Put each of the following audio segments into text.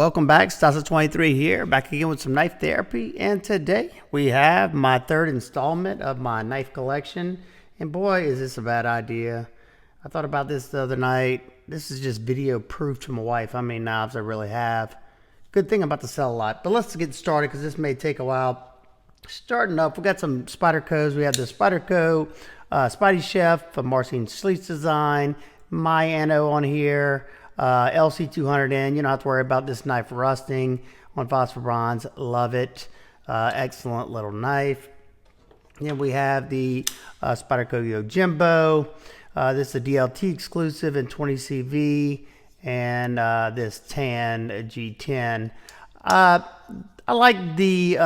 Welcome back. Stasa23 here, back again with some knife therapy. And today we have my third installment of my knife collection. And boy, is this a bad idea. I thought about this the other night. This is just video proof to my wife how many knives I really have. Good thing I'm about to sell a lot. But let's get started because this may take a while. Starting up, we got some Spydercos. We have the Spyderco Spidey Chef from Marcin Schliet's design. My Anno on here. LC200N, you don't have to worry about this knife rusting on phosphor bronze. Love it. Excellent little knife. Then we have the Spyderco Yojimbo. This is a DLT exclusive in 20CV, and this tan G10. I like the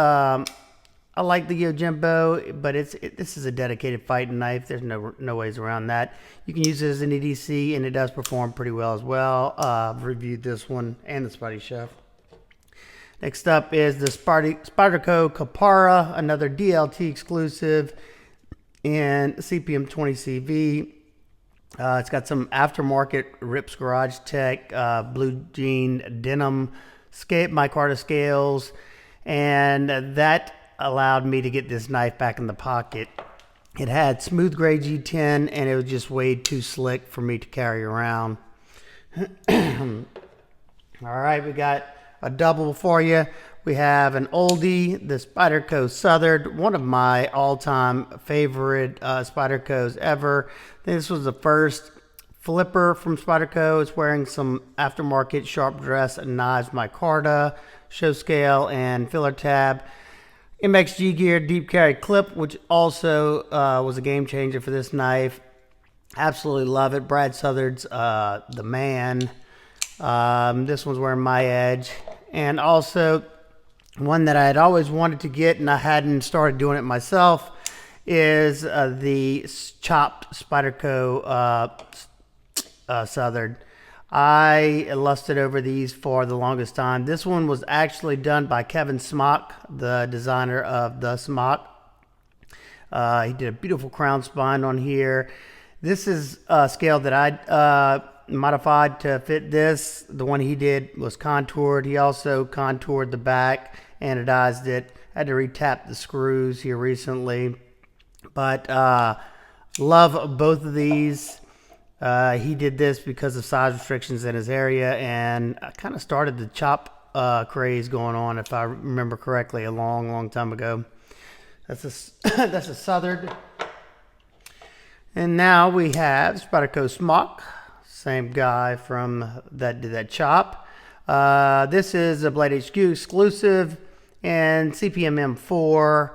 Yojimbo, but this is a dedicated fighting knife. There's no ways around that. You can use it as an EDC, and it does perform pretty well as well. I've reviewed this one and the Spidey Chef. Next up is the Spyderco Capara, another DLT exclusive in CPM 20CV. It's got some aftermarket Rips Garage Tech blue jean denim micarta scales, and that allowed me to get this knife back in the pocket. It had smooth gray G10, and it was just way too slick for me to carry around. All right, we got a double for you. We have an oldie, the Spyderco Southern, one of my all-time favorite Spydercos ever. This was the first flipper from Spyderco. It's wearing some aftermarket sharp dress knives, micarta, show scale, and filler tab. MXG gear deep carry clip, which also was a game changer for this knife. Absolutely love it. Brad Southard's the man. This one's wearing my edge. And also one that I had always wanted to get and I hadn't started doing it myself is the chopped Spyderco Southern. I lusted over these for the longest time. This one was actually done by Kevin Smock, the designer of the Smock. He did a beautiful crown spine on here. This is a scale that I modified to fit this. The one he did was contoured. He also contoured the back, anodized it. I had to retap the screws here recently. But love both of these. He did this because of size restrictions in his area, and I kind of started the chop craze going on, if I remember correctly, a long time ago. That's a Southern. And now we have Spyderco Smock, same guy from that did that chop. This is a Blade HQ exclusive and CPM M4.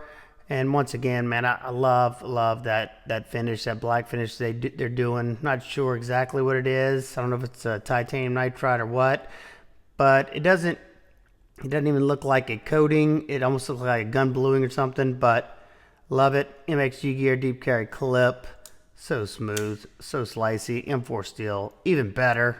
And once again, man, I love that finish, that black finish they're doing. Not sure exactly what it is. I don't know if it's a titanium nitride or what, but it doesn't even look like a coating. It almost looks like a gun bluing or something, but love it. MXG gear, deep carry clip, so smooth, so slicey. M4 steel, even better.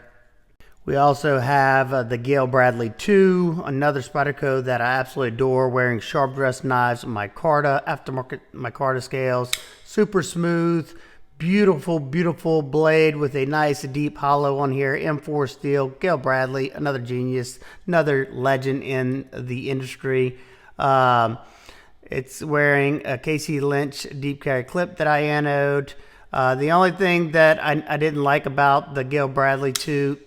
We also have the Gail Bradley 2, another Spyderco that I absolutely adore, wearing sharp dress knives, micarta, aftermarket micarta scales, super smooth, beautiful blade with a nice deep hollow on here, M4 steel. Gail Bradley, another genius, another legend in the industry. It's wearing a KC Lynch deep carry clip that I anode. The only thing that I didn't like about the Gail Bradley 2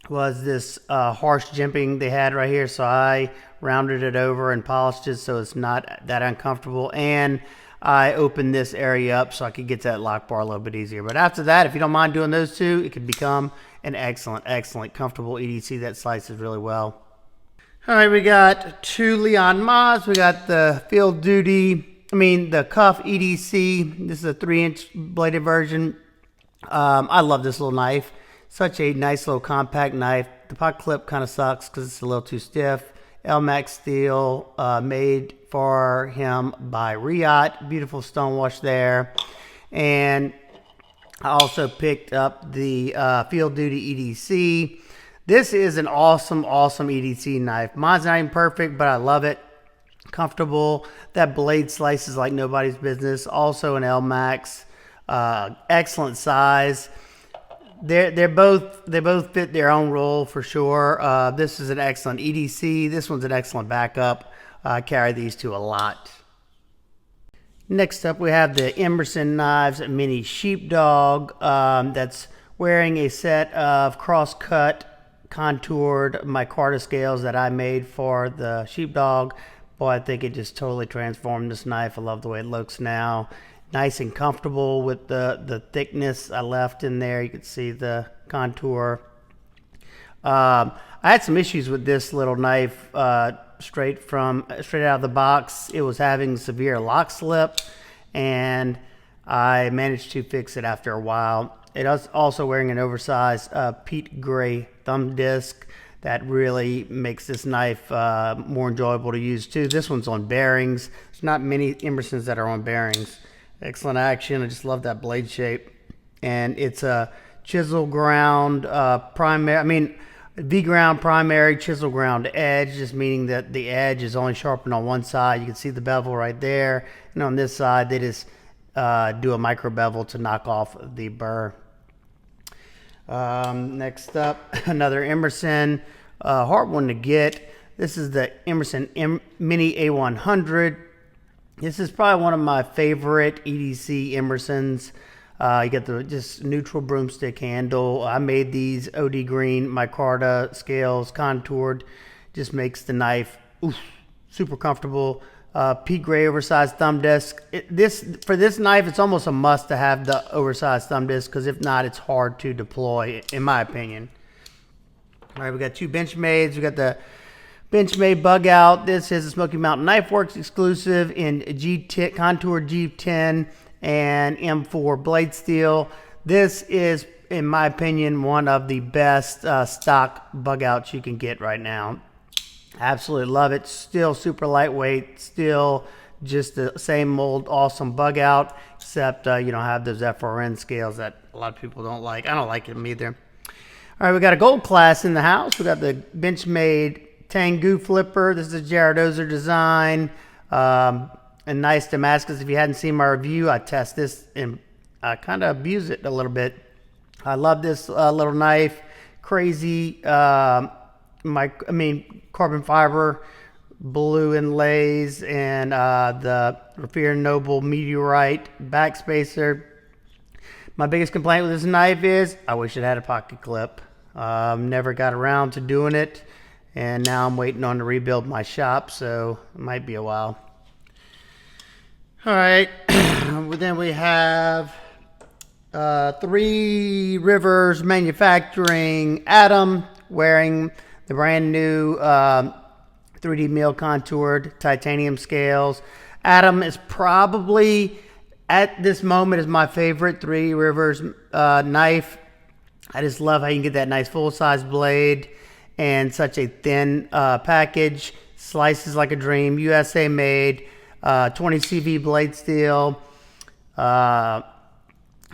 was this harsh jimping they had right here, so I rounded it over and polished it so it's not that uncomfortable, and I opened this area up so I could get to that lock bar a little bit easier. But after that, if you don't mind doing those two, it could become an excellent comfortable EDC that slices really well. All right, we got two Leon Mas. We got the the Cuff EDC. This is a 3-inch bladed version. I love this little knife. Such a nice little compact knife. The pot clip kind of sucks because it's a little too stiff. LMAX steel, made for him by Riot. Beautiful stonewash there. And I also picked up the Field Duty EDC. This is an awesome EDC knife. Mine's not even perfect, but I love it. Comfortable. That blade slices like nobody's business. Also an LMAX. Excellent size. They both fit their own role for sure. This is an excellent EDC. This one's an excellent backup. I carry these two a lot. Next up, we have the Emerson Knives Mini Sheepdog. That's wearing a set of cross-cut contoured micarta scales that I made for the Sheepdog. Boy, I think it just totally transformed this knife. I love the way it looks now. Nice and comfortable with the thickness I left in there. You can see the contour. I had some issues with this little knife straight out of the box. It was having severe lock slip, and I managed to fix it after a while. It was also wearing an oversized peat gray thumb disc that really makes this knife more enjoyable to use too. This one's on bearings. There's not many Emersons that are on bearings. Excellent action. I just love that blade shape. And it's a chisel ground V-ground primary, chisel ground edge, just meaning that the edge is only sharpened on one side. You can see the bevel right there. And on this side, they just do a micro bevel to knock off the burr. Next up, another Emerson, hard one to get. This is the Emerson Mini A100. This is probably one of my favorite EDC Emersons. You get the just neutral broomstick handle. I made these OD green micarta scales, contoured. Just makes the knife super comfortable. Peat gray oversized thumb disc. For this knife, it's almost a must to have the oversized thumb disc, because if not, it's hard to deploy, in my opinion. All right, we got two Benchmades. We got the Benchmade Bug Out. This is a Smoky Mountain Knife Works exclusive in contoured G10 and M4 blade steel. This is, in my opinion, one of the best stock bug outs you can get right now. Absolutely love it. Still super lightweight, still just the same old awesome bug out, except you don't have those FRN scales that a lot of people don't like. I don't like them either. All right, we got a gold class in the house. We got the Benchmade Tengu flipper. This is a Jared Ozer design. A nice Damascus. If you hadn't seen my review, I test this and I kind of abuse it a little bit. I love this little knife. Crazy, carbon fiber, blue inlays, and the Raffier Noble Meteorite backspacer. My biggest complaint with this knife is I wish it had a pocket clip. Never got around to doing it, and now I'm waiting on to rebuild my shop, so it might be a while. All right, then we have Three Rivers Manufacturing Adam wearing the brand new 3D mill contoured titanium scales. Adam is probably, at this moment, is my favorite Three Rivers knife. I just love how you can get that nice full-size blade and such a thin package. Slices like a dream, USA made, 20 CV blade steel.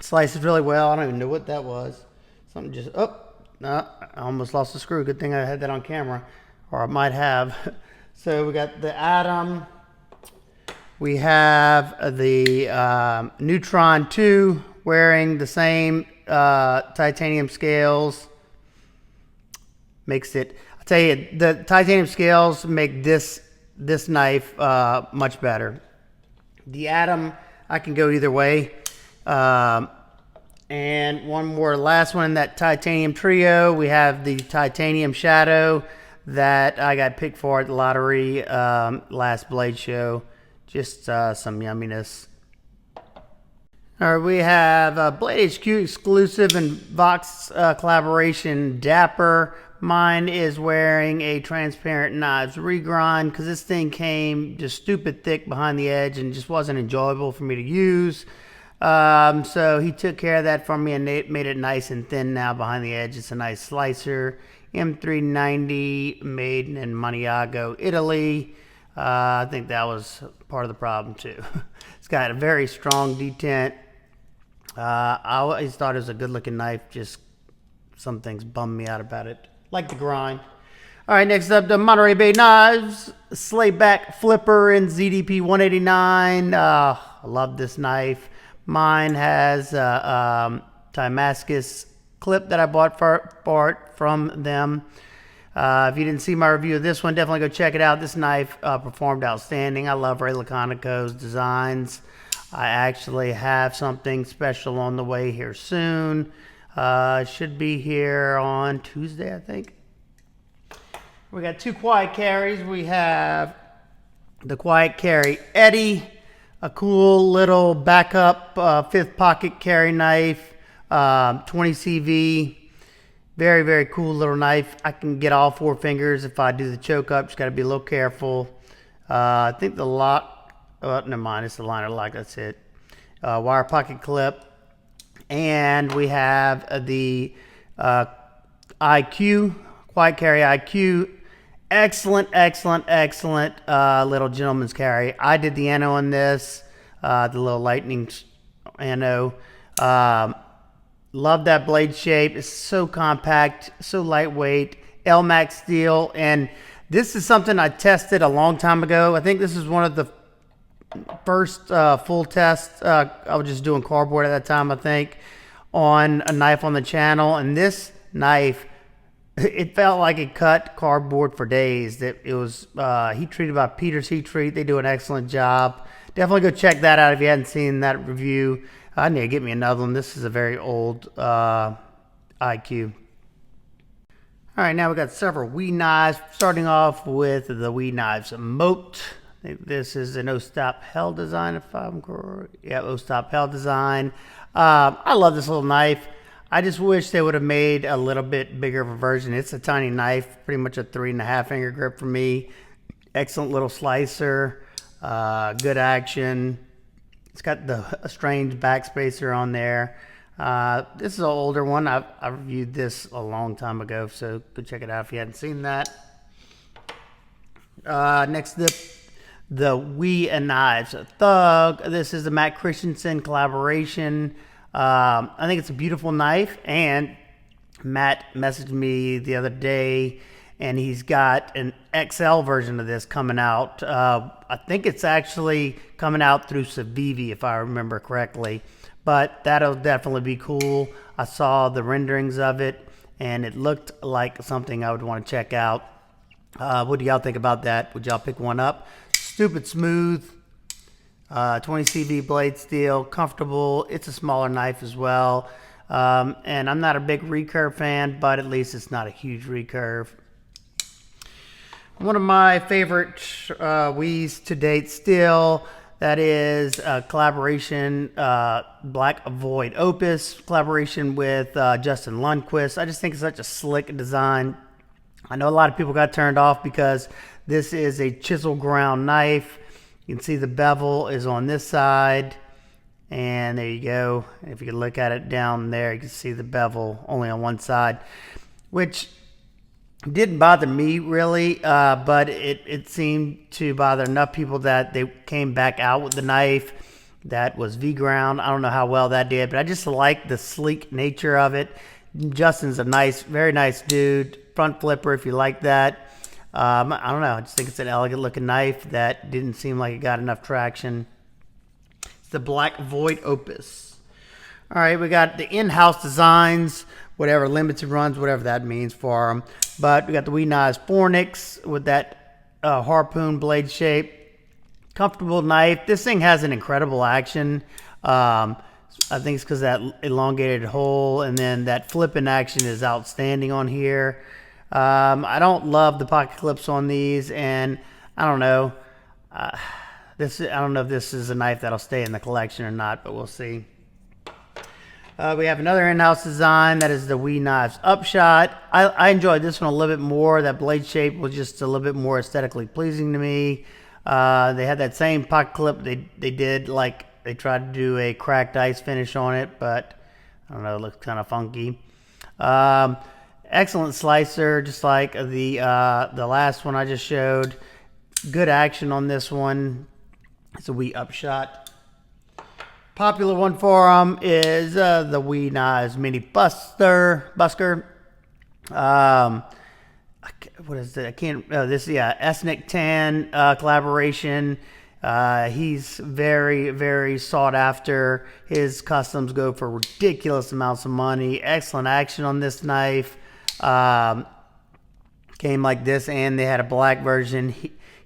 Slices really well. I don't even know what that was. Something just, no, I almost lost the screw. Good thing I had that on camera, or I might have. So we got the Atom. We have the Neutron 2 wearing the same titanium scales. Makes it, I'll tell you, the titanium scales make this knife much better. The Atom, I can go either way. And one more, last one in that titanium trio, we have the titanium Shadow that I got picked for at the lottery last Blade Show. Just some yumminess. All right, we have Blade HQ exclusive and Vox collaboration Dapper. Mine is wearing a Transparent Knives regrind because this thing came just stupid thick behind the edge and just wasn't enjoyable for me to use. So he took care of that for me and made it nice and thin now behind the edge. It's a nice slicer. M390 made in Maniago, Italy. I think that was part of the problem too. It's got a very strong detent. I always thought it was a good looking knife, just some things bummed me out about it, like the grind. All right, next up, the Monterey Bay Knives Slayback Flipper in ZDP 189. I love this knife. Mine has Damascus clip that I bought for it from them. If you didn't see my review of this one, definitely go check it out. This knife performed outstanding. I love Ray Laconico's designs. I actually have something special on the way here soon. Should be here on Tuesday, I think. We got two quiet carries. We have the quiet carry Eddie, a cool little backup fifth pocket carry knife, 20 CV. Very, very cool little knife. I can get all four fingers if I do the choke up. Just got to be a little careful. I think the lock, never mind, it's the liner lock, that's it. Wire pocket clip. And we have the IQ, quiet carry IQ. Excellent, excellent, excellent little gentleman's carry. I did the ano on this, the little lightning ano. Love that blade shape. It's so compact, so lightweight, LMAX steel. And this is something I tested a long time ago. I think this is one of the first full tests. I was just doing cardboard at that time, I think, on a knife on the channel. And this knife, it felt like it cut cardboard for days. It was heat treated by Peter's Heat Treat. They do an excellent job. Definitely go check that out if you hadn't seen that review. I need to get me another one. This is a very old IQ. All right, now we got several WE knives. Starting off with the WE Knives Moat. I think this is an O-Stop Hell design, if I'm correct. Yeah, O-Stop Hell design. I love this little knife. I just wish they would have made a little bit bigger of a version. It's a tiny knife, pretty much a 3.5 finger grip for me. Excellent little slicer, good action. It's got a strange backspacer on there. This is an older one. I reviewed this a long time ago, so go check it out if you hadn't seen that. Next, the WE Knives Thug. This is the Matt Christensen collaboration. I think it's a beautiful knife, and Matt messaged me the other day, and he's got an XL version of this coming out. I think it's actually coming out through Civivi, if I remember correctly, but that'll definitely be cool. I saw the renderings of it, and it looked like something I would want to check out. What do y'all think about that? Would y'all pick one up? Stupid smooth, 20 CV blade steel, comfortable. It's a smaller knife as well. And I'm not a big recurve fan, but at least it's not a huge recurve. One of my favorite WEs to date still, that is a collaboration, Black Void Opus, collaboration with Justin Lundquist. I just think it's such a slick design. I know a lot of people got turned off because this is a chisel ground knife. You can see the bevel is on this side, and there you go. If you can look at it down there, you can see the bevel only on one side, which didn't bother me really, but it seemed to bother enough people that they came back out with the knife that was V-ground. I don't know how well that did, but I just like the sleek nature of it. Justin's a nice, very nice dude. Front flipper if you like that. I don't know. I just think it's an elegant looking knife that didn't seem like it got enough traction. It's the Black Void Opus. All right, we got the in-house designs, whatever, limited runs, whatever that means for them. But we got the WE Knives Fornix with that harpoon blade shape. Comfortable knife. This thing has an incredible action. I think it's because that elongated hole, and then that flipping action is outstanding on here. I don't love the pocket clips on these, and I don't know. I don't know if this is a knife that'll stay in the collection or not, but we'll see. We have another in-house design. That is the WE Knives Upshot. I enjoyed this one a little bit more. That blade shape was just a little bit more aesthetically pleasing to me. They had that same pocket clip. They did, like, they tried to do a cracked ice finish on it, but I don't know, it looks kind of funky. Excellent slicer, just like the last one I just showed. Good action on this one. It's a WE Upshot. Popular one for them is the WE Knives Mini Busker. What is it? I can't. This is Ethnic Tan collaboration. He's very, very sought after. His customs go for ridiculous amounts of money. Excellent action on this knife. Came like this, and they had a black version.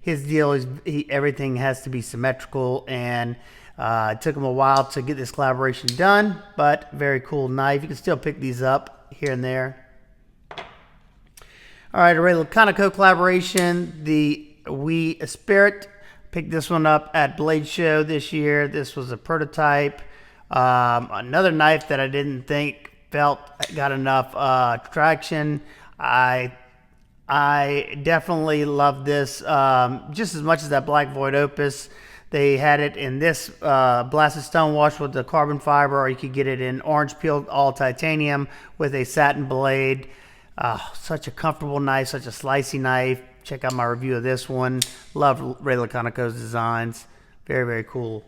His deal is everything has to be symmetrical, and it took him a while to get this collaboration done, but very cool knife. You can still pick these up here and there. All right, a regular Conoco collaboration, the We Spirit. Picked this one up at Blade Show this year. This was a prototype. Another knife that I didn't think got enough traction. I definitely love this just as much as that Black Void Opus. They had it in this blasted stone wash with the carbon fiber, or you could get it in orange peeled all titanium with a satin blade. Such a comfortable knife, such a slicey knife. Check out my review of this one. Love Ray Laconico's designs. Very, very cool.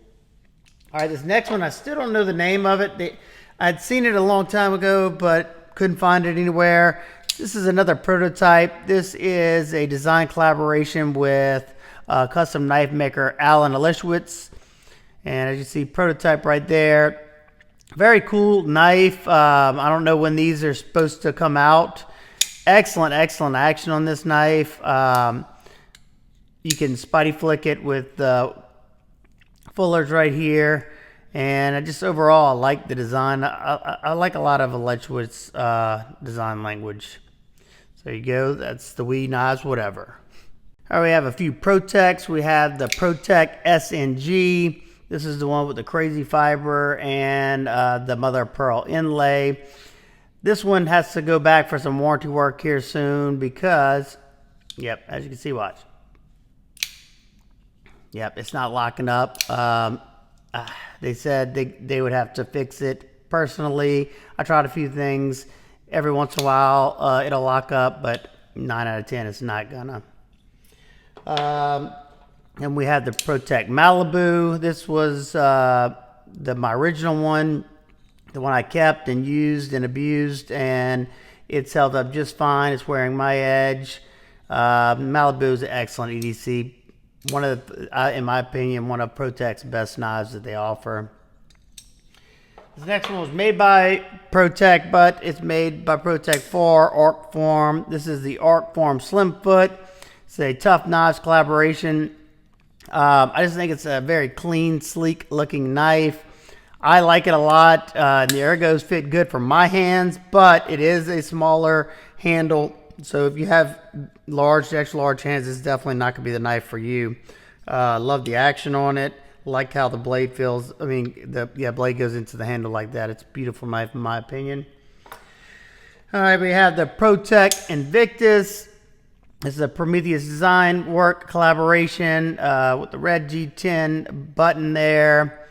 All right, this next one, I still don't know the name of it. I'd seen it a long time ago, but couldn't find it anywhere. This is another prototype. This is a design collaboration with custom knife maker Alan Elishwitz. And as you see, prototype right there. Very cool knife. I don't know when these are supposed to come out. Excellent, excellent action on this knife. You can spidey flick it with the fullers right here. And I just overall, I like the design. I like a lot of Elishwitz's design language. So there you go. That's the We Knives, whatever. All right, we have a few Protects. We have the Protect SNG. This is the one with the crazy fiber and the mother of pearl inlay. This one has to go back for some warranty work here soon because, yep, as you can see, watch. Yep, it's not locking up. They said they would have to fix it personally. I tried a few things. Every once in a while, it'll lock up, but 9 out of 10, it's not gonna. And we have the Protect Malibu. This was my original one, the one I kept and used and abused, and it's held up just fine. It's wearing my edge. Malibu is an excellent EDC. One of the, in my opinion, one of Protect's best knives that they offer. This next one was made by Protect, but it's made by Protect for Arcform. This is the Arcform Slimfoot. It's a Tough Knives collaboration. I just think it's a very clean, sleek looking knife. I like it a lot. The ergos fit good for my hands, but it is a smaller handle. So if you have large, extra large hands, it's definitely not going to be the knife for you. Love the action on it. Like how the blade feels. I mean, the blade goes into the handle like that. It's a beautiful knife in my opinion. All right, we have the Protect Invictus. This is a Prometheus design work collaboration with the red G10 button there.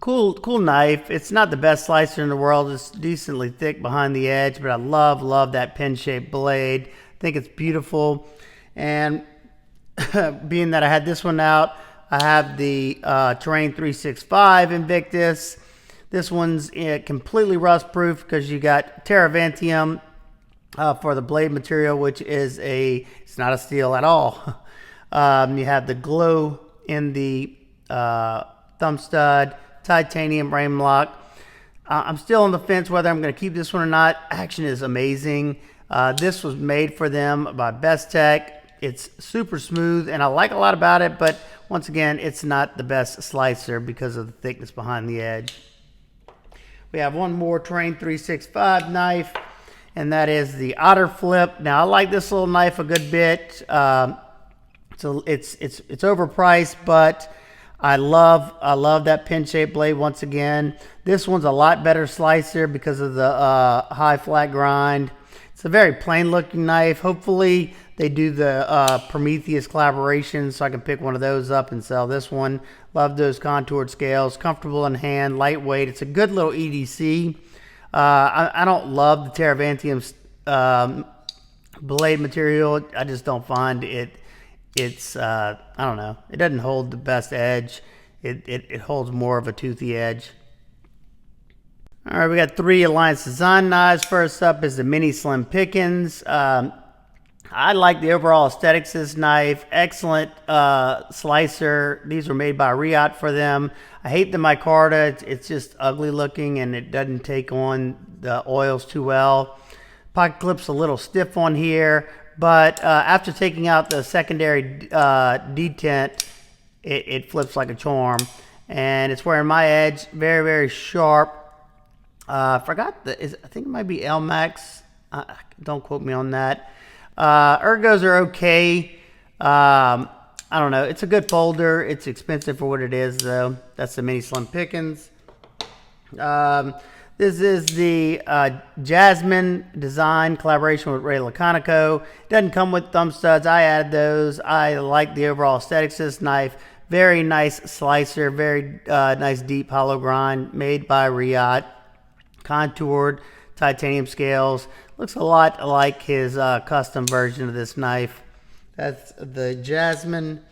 Cool knife. It's not the best slicer in the world. It's decently thick behind the edge, but I love that pin-shaped blade. I think it's beautiful. And being that I had this one out, I have the Terrain 365 Invictus. This one's completely rust-proof because you got Terravantium for the blade material, which is it's not a steel at all. You have the glow in the thumb stud, titanium frame lock. I'm still on the fence whether I'm going to keep this one or not. Action is amazing. This was made for them by Best Tech. It's super smooth, and I like a lot about it, but once again, it's not the best slicer because of the thickness behind the edge. We have one more Terrain 365 knife, and that is the Otter Flip. Now, I like this little knife a good bit. So it's overpriced, but I love that pin-shaped blade once again. This one's a lot better slicer because of the high flat grind. It's a very plain looking knife. Hopefully they do the Prometheus collaboration so I can pick one of those up and sell this one. Love those contoured scales. Comfortable in hand, lightweight. It's a good little EDC. I don't love the Terravantium blade material. I just don't find it's I don't know. It doesn't hold the best edge. It holds more of a toothy edge. All right, we got 3 Alliance Design knives. First up is the Mini Slim Pickens. I like the overall aesthetics of this knife. Excellent slicer. These were made by Riot for them. I hate the micarta. It's just ugly looking and it doesn't take on the oils too well. Pocket clip's a little stiff on here, but after taking out the secondary detent, it flips like a charm. And it's wearing my edge. Very, very sharp. I think it might be LMAX. Don't quote me on that. Ergos are okay. I don't know. It's a good folder. It's expensive for what it is, though. That's the Mini Slim Pickens. This is the Jasmine design collaboration with Ray Laconico. Doesn't come with thumb studs. I added those. I like the overall aesthetics of this knife. Very nice slicer. Very nice deep hollow grind made by Riot. Contoured titanium scales. Looks a lot like his custom version of this knife. That's the Jasmine.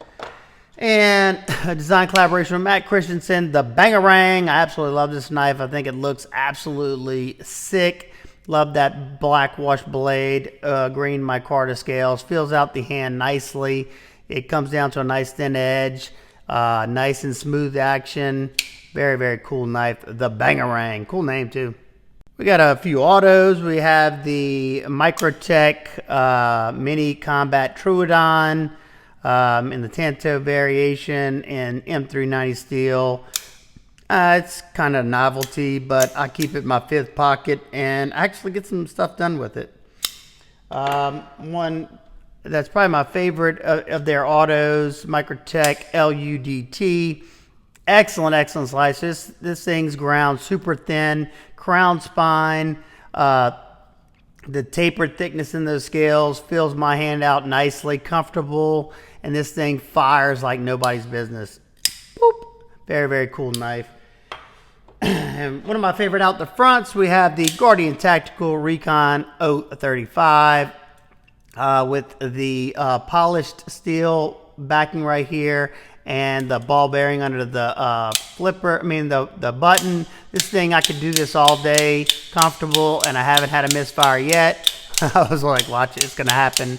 And a design collaboration with Matt Christensen, the Bangarang. I absolutely love this knife. I think it looks absolutely sick. Love that black wash blade, green micarta scales. Feels out the hand nicely. It comes down to a nice thin edge. Nice and smooth action. Very, very cool knife. The Bangarang. Cool name, too. We got a few autos. We have the Microtech Mini Combat Troodon in the Tanto variation in M390 steel. It's kind of novelty, but I keep it in my fifth pocket and actually get some stuff done with it. One that's probably my favorite of their autos, Microtech LUDT. Excellent, excellent slice. This thing's ground super thin, crown spine, the tapered thickness in those scales fills my hand out nicely, comfortable, and this thing fires like nobody's business. Boop. Very, very cool knife. And one of my favorite out the fronts, we have the Guardian Tactical Recon 035 with the polished steel backing right here and the ball bearing under the the button. This thing, I could do this all day, comfortable, and I haven't had a misfire yet. I was like, watch it, it's gonna happen.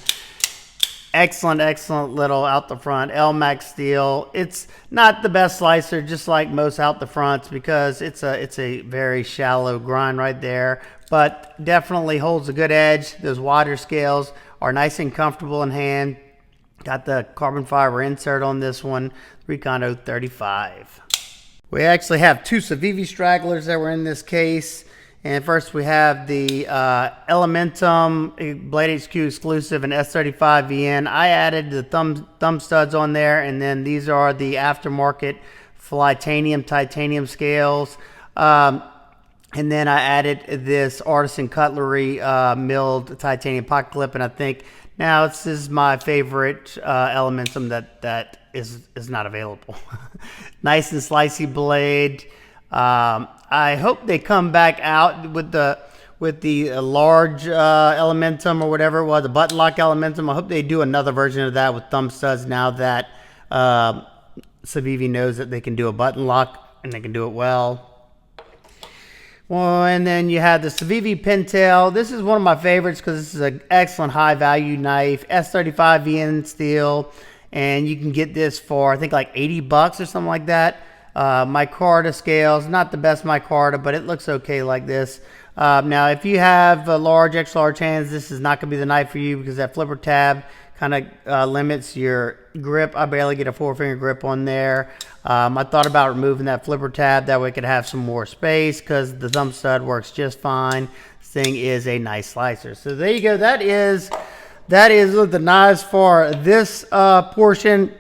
Excellent, excellent little out the front LMAX steel. It's not the best slicer, just like most out the fronts, because it's a very shallow grind right there, but definitely holds a good edge. Those wider scales are nice and comfortable in hand. Got the carbon fiber insert on this one, Recon 035. We actually have two Civivi stragglers that were in this case. And first we have the Elementum Blade HQ exclusive and S35 VN. I added the thumb studs on there, and then these are the aftermarket titanium scales. And then I added this Artisan Cutlery milled titanium pocket clip, and I think now this is my favorite Elementum that is not available. Nice and slicey blade. I hope they come back out with the large Elementum or whatever it was, the button lock Elementum. I hope they do another version of that with thumb studs now that Civivi knows that they can do a button lock and they can do it well. Well, and then you have the Civivi Pintail. This is one of my favorites because this is an excellent high value knife, S35 VN steel, and you can get this for I think like 80 bucks or something like that. Micarta scales, not the best micarta, but it looks okay like this. Now, if you have large, extra large hands, this is not going to be the knife for you because that flipper tab kind of limits your grip. I barely get a 4-finger grip on there. I thought about removing that flipper tab. That way I could have some more space because the thumb stud works just fine. This thing is a nice slicer. So there you go. That is the knives for this portion.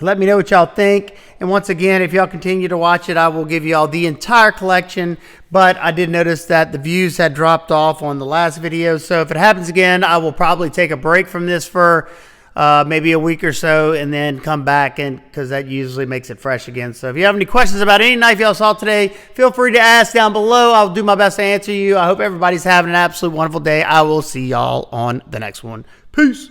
Let me know what y'all think. And once again, if y'all continue to watch it, I will give y'all the entire collection. But I did notice that the views had dropped off on the last video. So if it happens again, I will probably take a break from this for maybe a week or so and then come back, and because that usually makes it fresh again. So if you have any questions about any knife y'all saw today, feel free to ask down below. I'll do my best to answer you. I hope everybody's having an absolute wonderful day. I will see y'all on the next one. Peace.